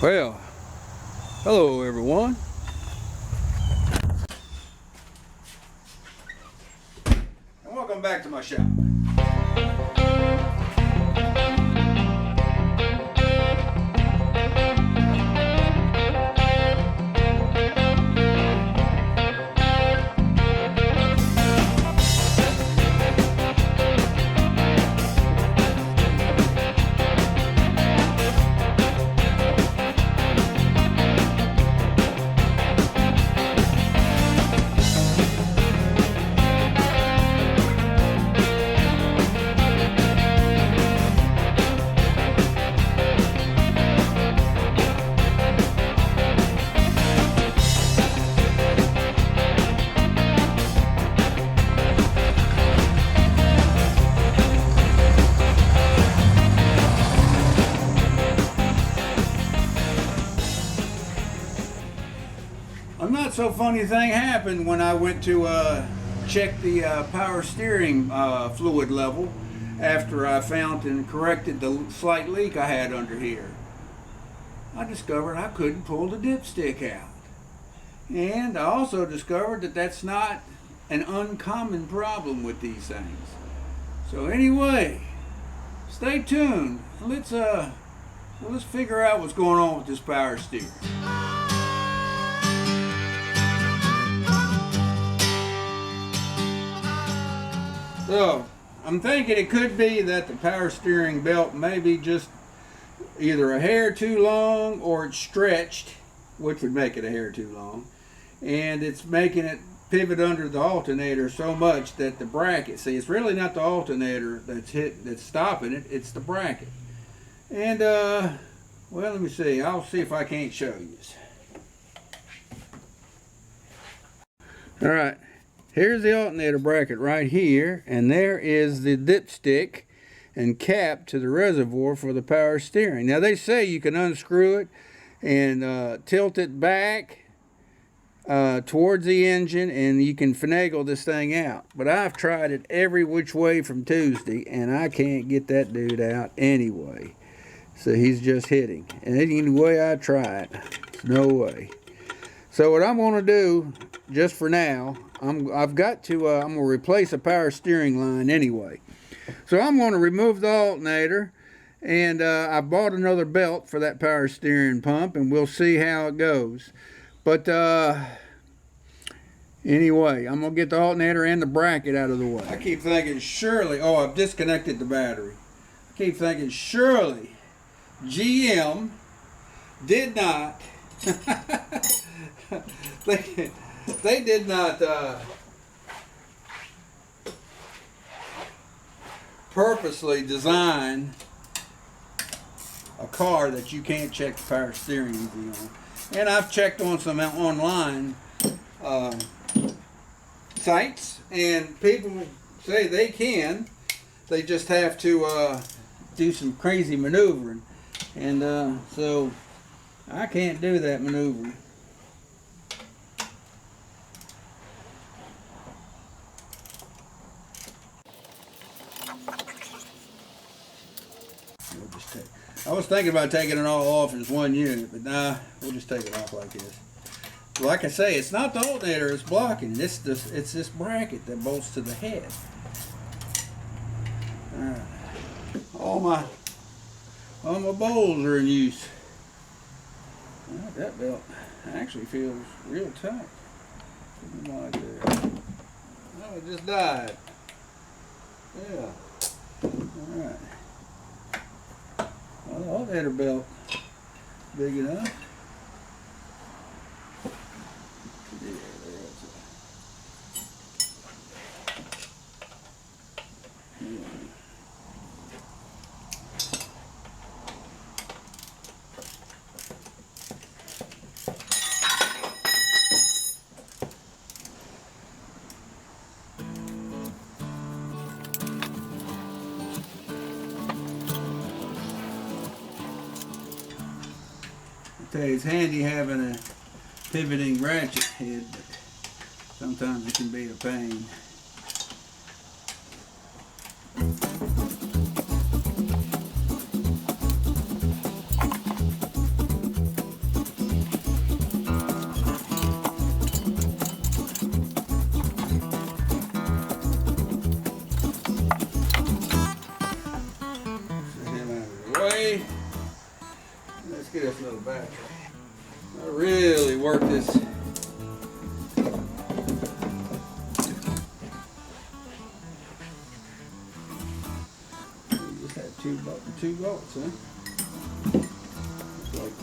Well, hello everyone. And welcome back to my shop. A not so funny thing happened when I went to check the power steering fluid level after I found and corrected the slight leak I had under here. I discovered I couldn't pull the dipstick out. And I also discovered that that's not an uncommon problem with these things. So anyway, stay tuned. Let's figure out what's going on with this power steering. So, I'm thinking it could be that the power steering belt may be just either a hair too long or it's stretched, which would make it a hair too long, and it's making it pivot under the alternator so much that the bracket, see, it's really not the alternator that's stopping it, it's the bracket. And, well, let me see. I'll see if I can't show you. All right. Here's the alternator bracket right here, and there is the dipstick and cap to the reservoir for the power steering. Now they say you can unscrew it and tilt it back towards the engine, and you can finagle this thing out. But I've tried it every which way from Tuesday, and I can't get that dude out anyway. So he's just hitting. And any way I try it, there's no way. So what I'm going to do, just for now, I'm going to replace a power steering line anyway. So I'm going to remove the alternator, and I bought another belt for that power steering pump, and we'll see how it goes. But anyway, I'm going to get the alternator and the bracket out of the way. I keep thinking surely, oh, I've disconnected the battery. I keep thinking surely GM did not they did not purposely design a car that you can't check the power steering on. And I've checked on some online sites, and people say they can. They just have to do some crazy maneuvering, and so I can't do that maneuvering. I was thinking about taking it all off as one unit, but nah, we'll just take it off like this. Like I say, it's not the alternator it's blocking. It's this bracket that bolts to the head. All my bowls are in use. That belt actually feels real tight. Like that. Oh, it just died. Yeah. All right. Well, the alternator belt big enough. Yeah, there's it's handy having a pivoting ratchet head, but sometimes it can be a pain. Let's get us another battery. I really work this. Just had two bolts, huh? Looks like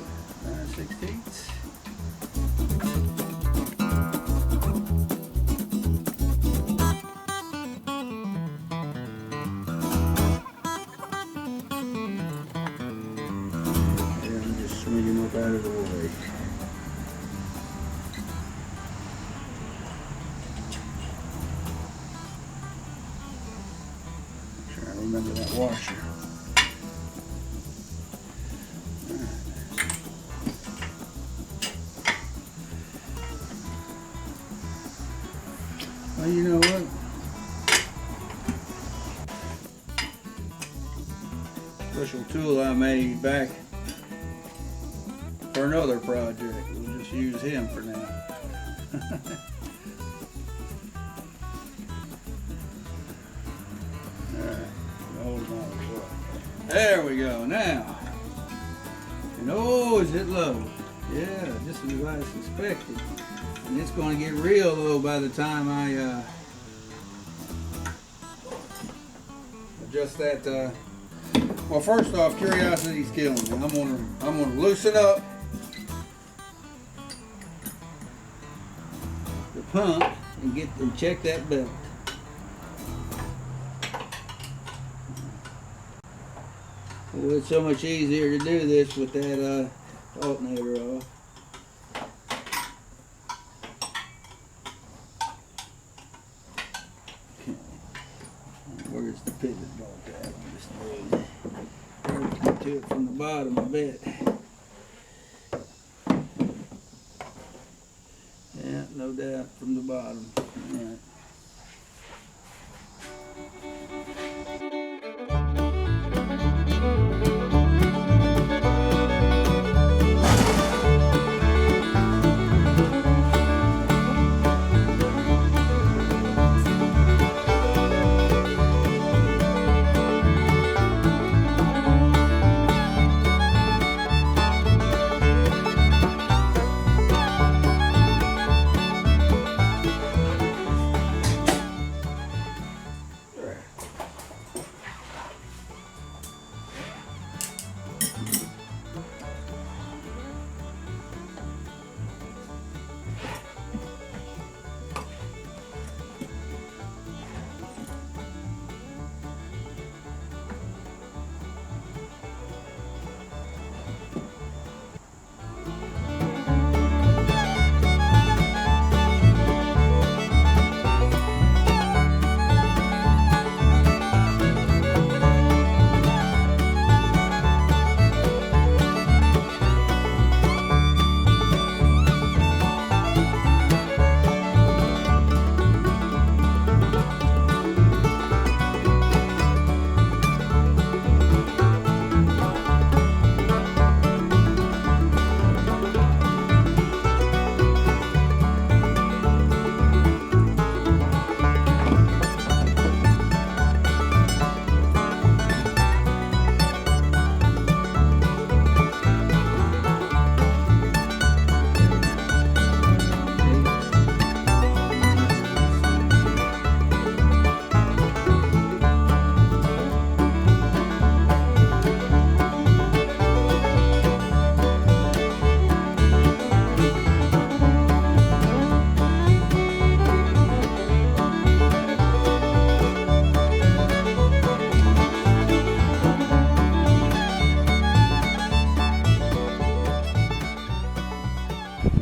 9/16. Out of the way. Try to remember that washer. Well, you know what? Special tool I made back for another project. We'll just use him for now. Alright, hold on. There we go. Now, and oh, is it low? Yeah, just as I suspected. And it's going to get real low by the time I adjust that. Well, first off, curiosity's killing me. I'm gonna loosen up the pump and check that belt. Well, it's so much easier to do this with that alternator off. Okay. Where's the pivot bolt at on this thing? Get to it from the bottom, I bet. Yeah, no doubt from the bottom. All right.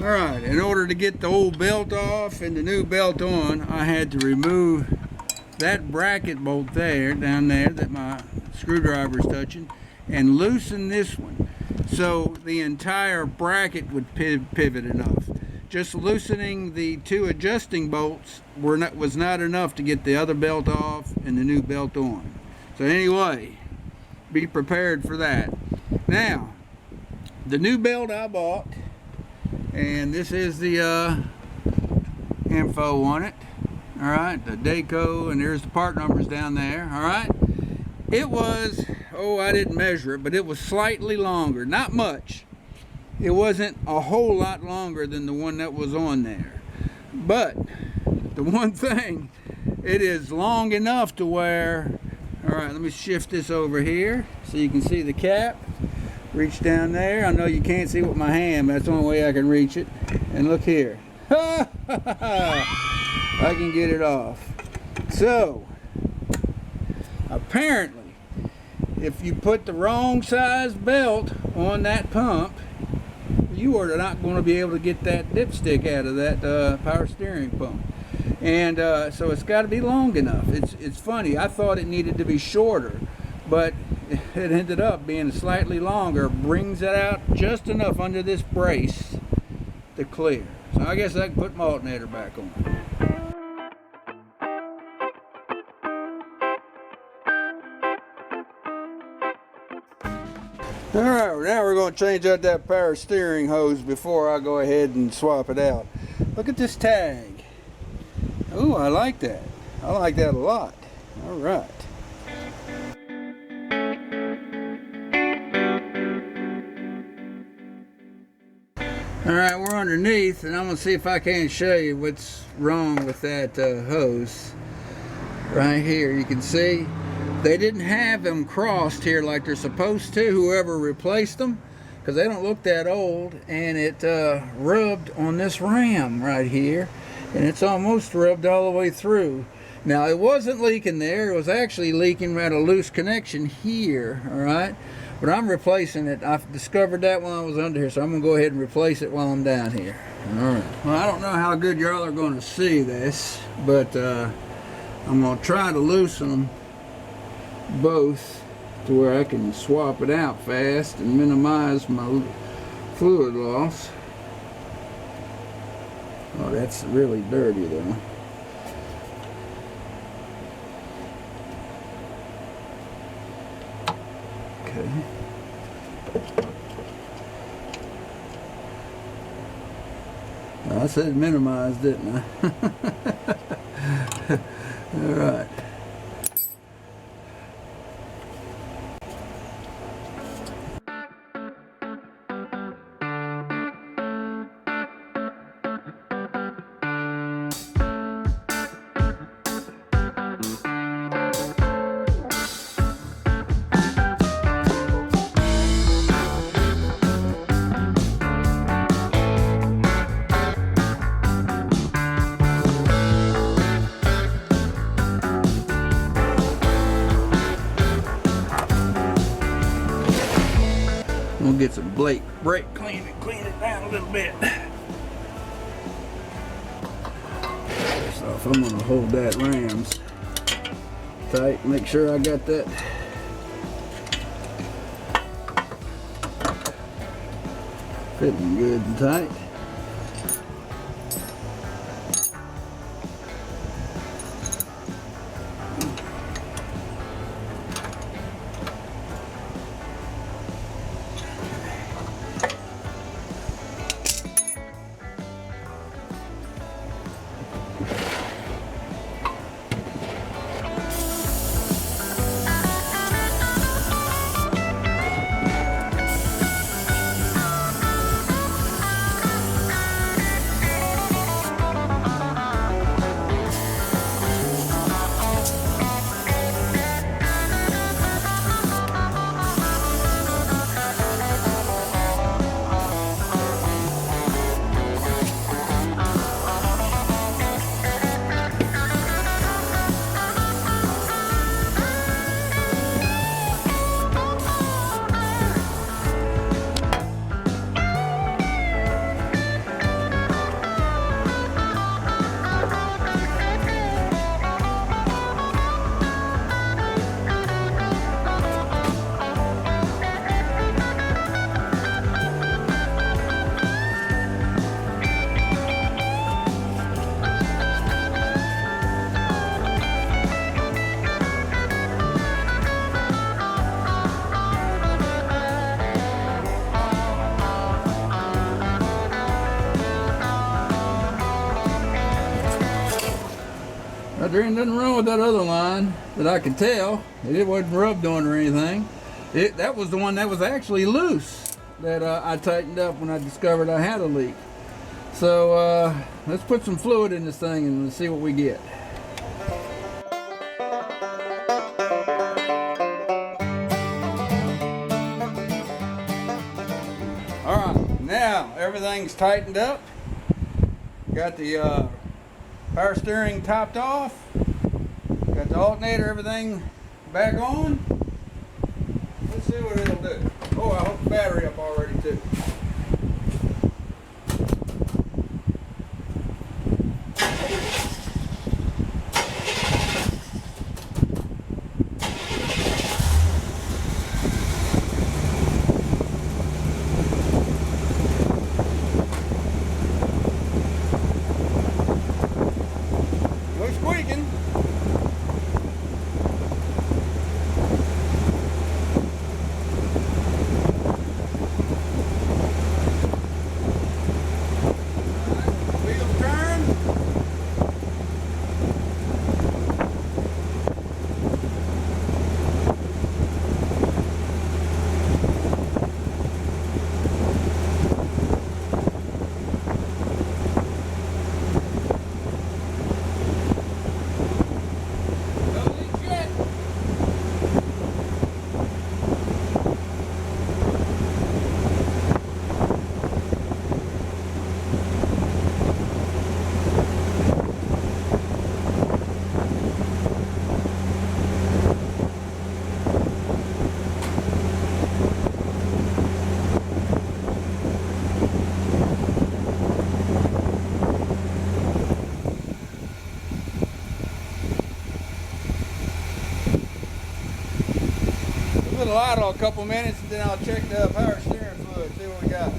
Alright, in order to get the old belt off and the new belt on, I had to remove that bracket bolt there, down there, that my screwdriver is touching, and loosen this one so the entire bracket would pivot enough. Just loosening the two adjusting bolts was not enough to get the other belt off and the new belt on. So anyway, be prepared for that. Now, the new belt I bought, and this is the info on it. All right, the Daco, and there's the part numbers down there. All right, it was, oh, I didn't measure it, but it was slightly longer, not much, it wasn't a whole lot longer than the one that was on there. But the one thing, it is long enough to where, all right, let me shift this over here so you can see the cap. Reach down there. I know you can't see with my hand, but that's the only way I can reach it. And look here. I can get it off. So, apparently, if you put the wrong size belt on that pump, you are not going to be able to get that dipstick out of that power steering pump. And so it's got to be long enough. It's funny. I thought it needed to be shorter, but it ended up being slightly longer. Brings it out just enough under this brace to clear. So I guess I can put my alternator back on. Alright, now we're going to change out that power steering hose before I go ahead and swap it out. Look at this tag. Oh, I like that. I like that a lot. Alright. Alright, we're underneath, and I'm going to see if I can't show you what's wrong with that hose. Right here, you can see they didn't have them crossed here like they're supposed to, whoever replaced them, because they don't look that old, and it rubbed on this ram right here, and it's almost rubbed all the way through. Now, it wasn't leaking there. It was actually leaking at a loose connection here, all right? But I'm replacing it. I discovered that while I was under here, so I'm going to go ahead and replace it while I'm down here. All right. Well, I don't know how good y'all are going to see this, but I'm going to try to loosen them both to where I can swap it out fast and minimize my fluid loss. Oh, that's really dirty though. Okay. I said minimize, didn't I? All right. We'll get some brake clean it down a little bit. First off, I'm gonna hold that rams tight, make sure I got that fitting good and tight. There ain't nothing wrong with that other line that I could tell. It wasn't rubbed on or anything. That was the one that was actually loose. that I tightened up when I discovered I had a leak. So let's put some fluid in this thing and see what we get. Alright, now everything's tightened up. Got the power steering topped off. Got the alternator, everything back on. Let's see what it'll do. Oh, I hooked the battery up already too. No squeaking. It'll idle a couple minutes and then I'll check the power steering fluid, see what we got.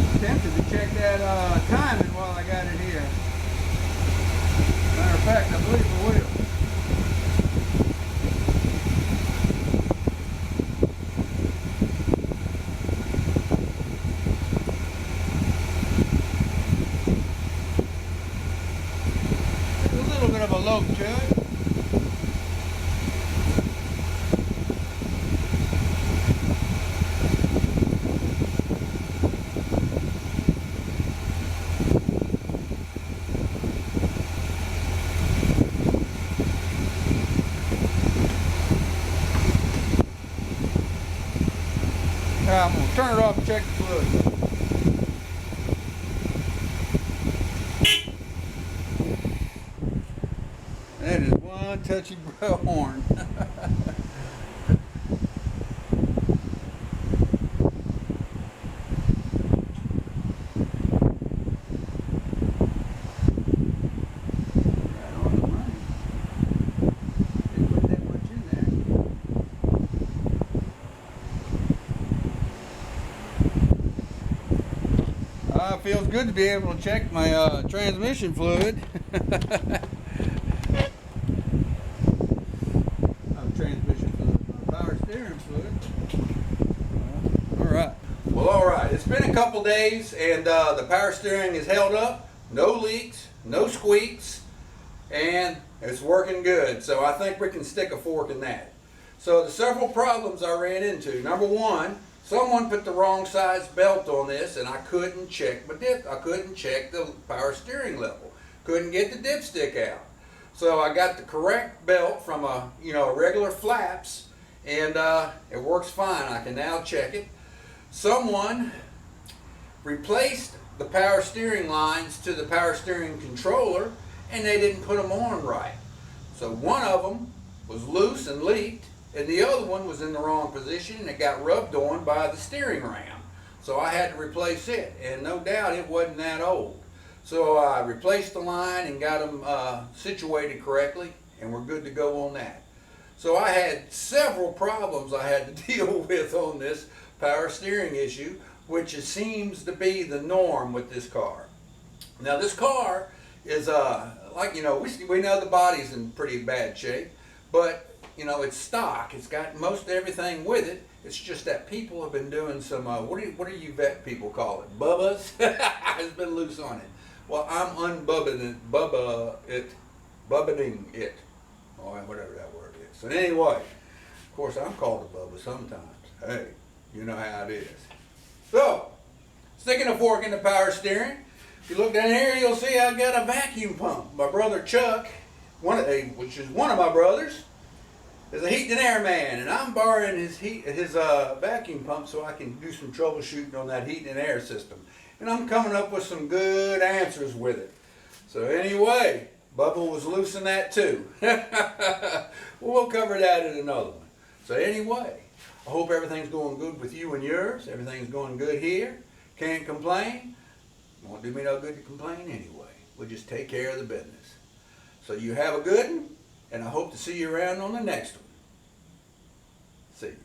I'm tempted to check that timing while I got it here. Matter of fact, I believe I will. Of a lope to it. Now I'm going to turn it off and check the fluid. That is one touchy horn. Right on the money. Didn't put that much in there. Feels good to be able to check my transmission fluid. Transmission fluid, power steering fluid. Alright. Well, alright. It's been a couple days and the power steering is held up. No leaks, no squeaks, and it's working good. So I think we can stick a fork in that. So the several problems I ran into. Number one, someone put the wrong size belt on this and I couldn't check my I couldn't check the power steering level. Couldn't get the dipstick out. So I got the correct belt from a regular flaps, and it works fine. I can now check it. Someone replaced the power steering lines to the power steering controller, and they didn't put them on right. So one of them was loose and leaked, and the other one was in the wrong position, and it got rubbed on by the steering ram. So I had to replace it, and no doubt it wasn't that old. So I replaced the line and got them situated correctly, and we're good to go on that. So I had several problems I had to deal with on this power steering issue, which seems to be the norm with this car. Now this car is we know the body's in pretty bad shape, but it's stock. It's got most everything with it, It's just that people have been doing some, what do you vet people call it? Bubbas? It's been loose on it. Well, I'm unbubbaning it, or whatever that word is. So anyway, of course, I'm called a bubba sometimes. Hey, you know how it is. So, sticking a fork in the power steering. If you look down here, you'll see I've got a vacuum pump. My brother Chuck, which is one of my brothers, is a heat and air man, and I'm borrowing his vacuum pump so I can do some troubleshooting on that heat and air system. And I'm coming up with some good answers with it. So anyway, Bubba was loose in that too. We'll cover that in another one. So anyway, I hope everything's going good with you and yours. Everything's going good here. Can't complain. Won't do me no good to complain anyway. We'll just take care of the business. So you have a good one, and I hope to see you around on the next one. See you.